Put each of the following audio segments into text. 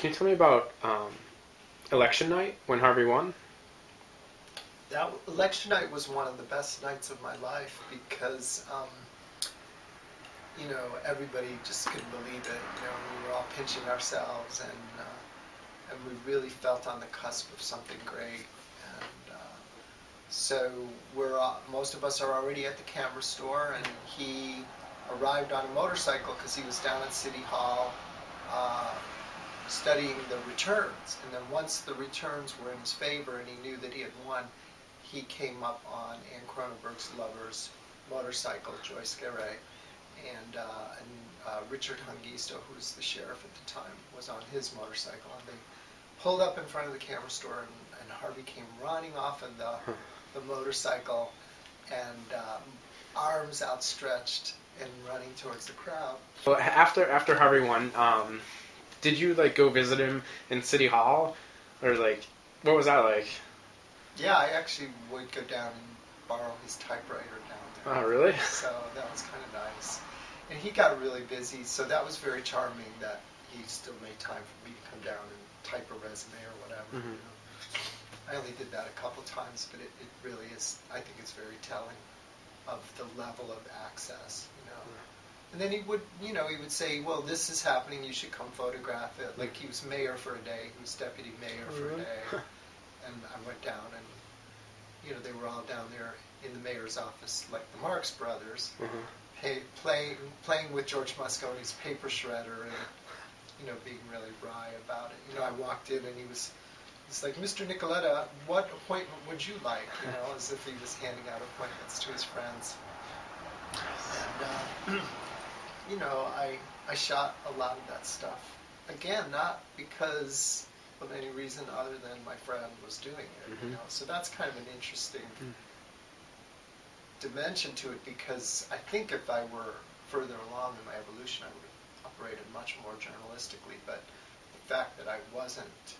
Can you tell me about election night when Harvey won? That election night was one of the best nights of my life because, everybody just couldn't believe it. We were all pinching ourselves, and we really felt on the cusp of something great. And so most of us are already at the camera store, and he arrived on a motorcycle because he was down at City Hall studying the returns. And then once the returns were in his favor and he knew that he had won, he came up on Anne Cronenberg's lover's motorcycle, Joyce Garay, and Richard Hungisto, who was the sheriff at the time, was on his motorcycle. And they pulled up in front of the camera store, and Harvey came running off in the motorcycle, and arms outstretched and running towards the crowd. Well, after Harvey won, did you go visit him in City Hall, or what was that like? Yeah, I actually would go down and borrow his typewriter down there. Oh, really? So that was kind of nice. And he got really busy, so that was very charming that he still made time for me to come down and type a resume or whatever. Mm-hmm. I only did that a couple times, but it really is, I think it's very telling of the level of access, And then he would say, well, this is happening, you should come photograph it. Like, he was mayor for a day, he was deputy mayor for a day. And I went down, and, they were all down there in the mayor's office, like the Marx Brothers, playing with George Mosconi's paper shredder and, being really wry about it. I walked in, and he's like, Mr. Nicoletta, what appointment would you like? As if he was handing out appointments to his friends. And, I shot a lot of that stuff. Again, not because of any reason other than my friend was doing it. So that's kind of an interesting dimension to it, because I think if I were further along in my evolution, I would have operated much more journalistically. But the fact that I wasn't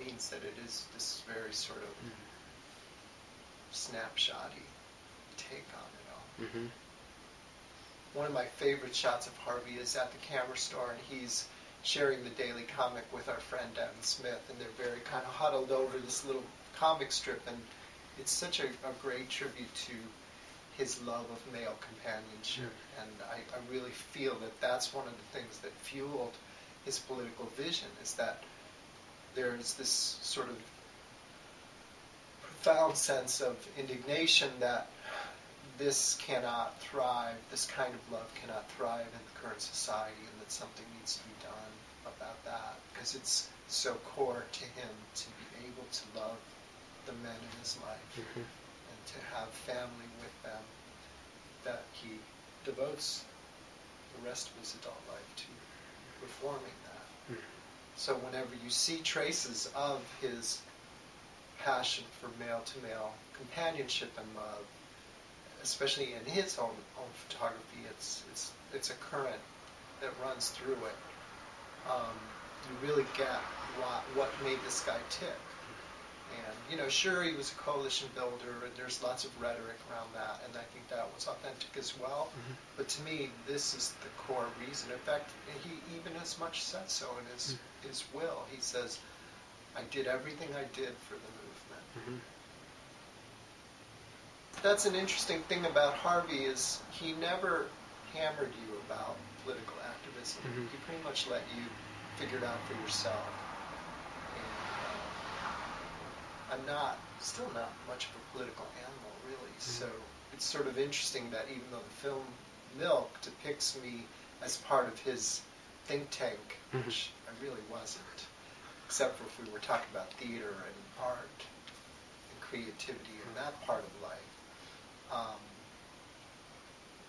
means that it is this very sort of snapshotty take on it all. Mm-hmm. One of my favorite shots of Harvey is at the camera store, and he's sharing the Daily Comic with our friend Devin Smith, and they're very kind of huddled over this little comic strip, and it's such a great tribute to his love of male companionship. And I really feel that that's one of the things that fueled his political vision, is that there's this sort of profound sense of indignation that this cannot thrive, this kind of love cannot thrive in the current society, and that something needs to be done about that, because it's so core to him to be able to love the men in his life and to have family with them, that he devotes the rest of his adult life to reforming that. So whenever you see traces of his passion for male-to-male companionship and love, especially in his own photography, it's a current that runs through it. You really get what made this guy tick. And, sure, he was a coalition builder, and there's lots of rhetoric around that, and I think that was authentic as well. But to me, this is the core reason. In fact, he even as much said so in his will. He says, I did everything I did for the movement. That's an interesting thing about Harvey, is he never hammered you about political activism. He pretty much let you figure it out for yourself. And I'm still not much of a political animal, really. So it's sort of interesting that even though the film Milk depicts me as part of his think tank, which I really wasn't, except for if we were talking about theater and art and creativity and that part of life.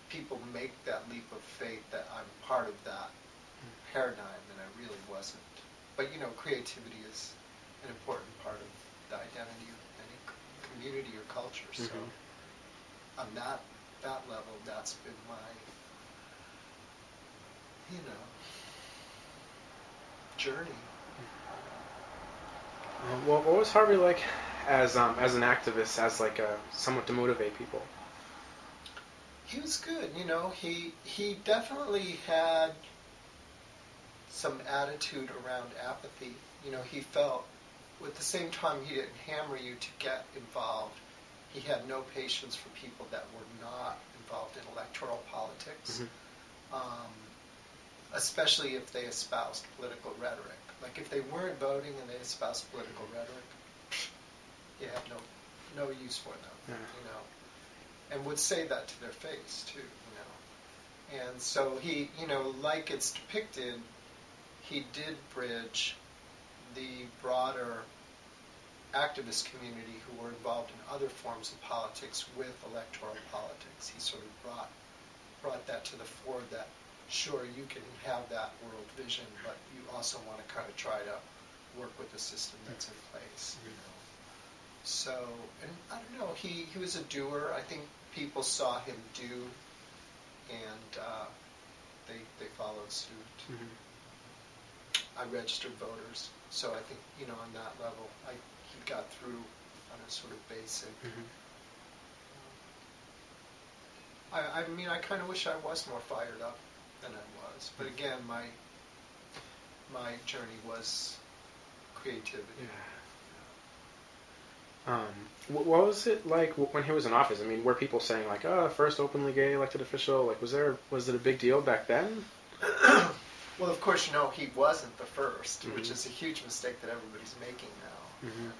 People make that leap of faith that I'm part of that paradigm, and I really wasn't. But, creativity is an important part of the identity of any community or culture. So on that level, that's been my, journey. Well, what was Harvey like as an activist, as someone to motivate people? He was good, he definitely had some attitude around apathy. You know, he felt, at the same time he didn't hammer you to get involved, he had no patience for people that were not involved in electoral politics, especially if they espoused political rhetoric. Like if they weren't voting and they espoused political rhetoric, he had no use for them, you know, and would say that to their face too, you know. And so he, you know, like it's depicted, he did bridge the broader activist community who were involved in other forms of politics with electoral politics. He sort of brought that to the fore, that sure, you can have that world vision, but you also want to kind of try to work with the system that's in place, you know. So, and I don't know, he was a doer. I think people saw him do, and they followed suit. I registered voters, so I think, you know, on that level, he got through on a sort of basic. I mean, I kind of wish I was more fired up than I was, but again, my journey was creativity. What was it like when he was in office? I mean, were people saying like, "Oh, first openly gay elected official"? Like, was it a big deal back then? Well, of course, you know, he wasn't the first, which is a huge mistake that everybody's making now. And,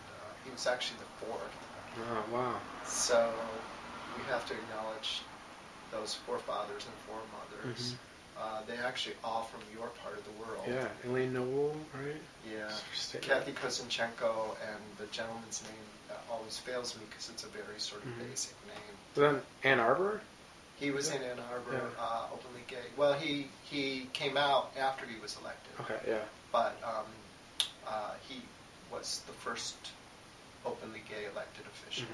he was actually the fourth. Oh, wow. So we have to acknowledge those forefathers and foremothers. They actually all from your part of the world. Yeah, Elaine Noble, right? Yeah, Kathy Kozenchenko, and the gentleman's name always fails me because it's a very sort of basic name. Then Ann Arbor? He was in Ann Arbor, openly gay. Well, he came out after he was elected. Okay, yeah. But he was the first openly gay elected official.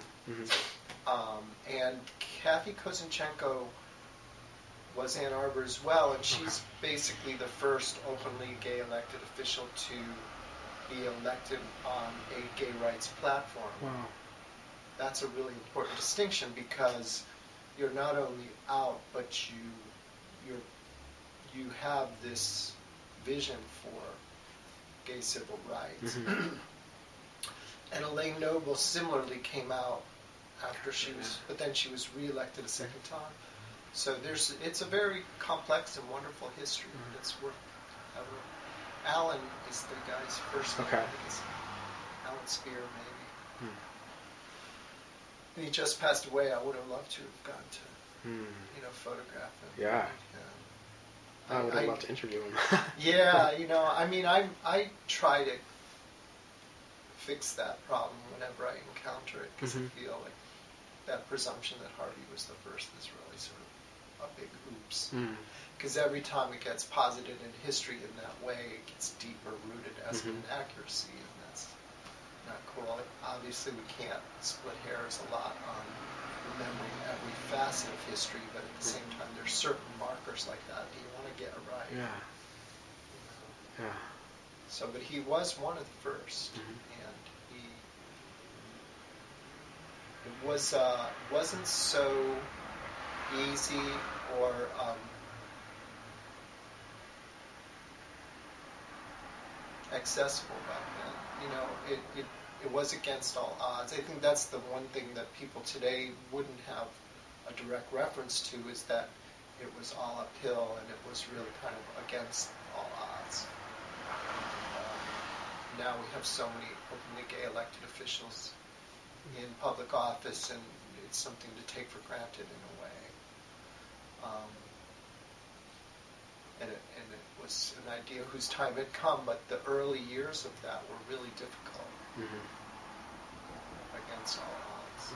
And Kathy Kozenchenko was Ann Arbor as well, and she's basically the first openly gay elected official to be elected on a gay rights platform. Wow. That's a really important distinction, because you're not only out, but you have this vision for gay civil rights. And Elaine Noble similarly came out after she was, but then she was re-elected a second time. So it's a very complex and wonderful history. It's worth having. Alan is the guy's first name. I think it's Alan Spear, maybe. And he just passed away. I would have loved to have gotten to, you know, photograph him. Yeah. I would have loved to interview him. Yeah, you know, I mean, I try to fix that problem whenever I encounter it, because I feel like that presumption that Harvey was the first is really sort of a big oops. Because every time it gets posited in history in that way, it gets deeper rooted as an inaccuracy, and that's not cool. Obviously, we can't split hairs a lot on remembering every facet of history, but at the same time, there's certain markers like that you want to get right. Yeah. You know? So, but he was one of the first, and it wasn't so easy or accessible back then. You know, it was against all odds. I think that's the one thing that people today wouldn't have a direct reference to, is that it was all uphill and it was really kind of against all odds. And, now we have so many openly gay elected officials in public office, and it's something to take for granted in a way. And it was an idea whose time had come, but the early years of that were really difficult against all odds.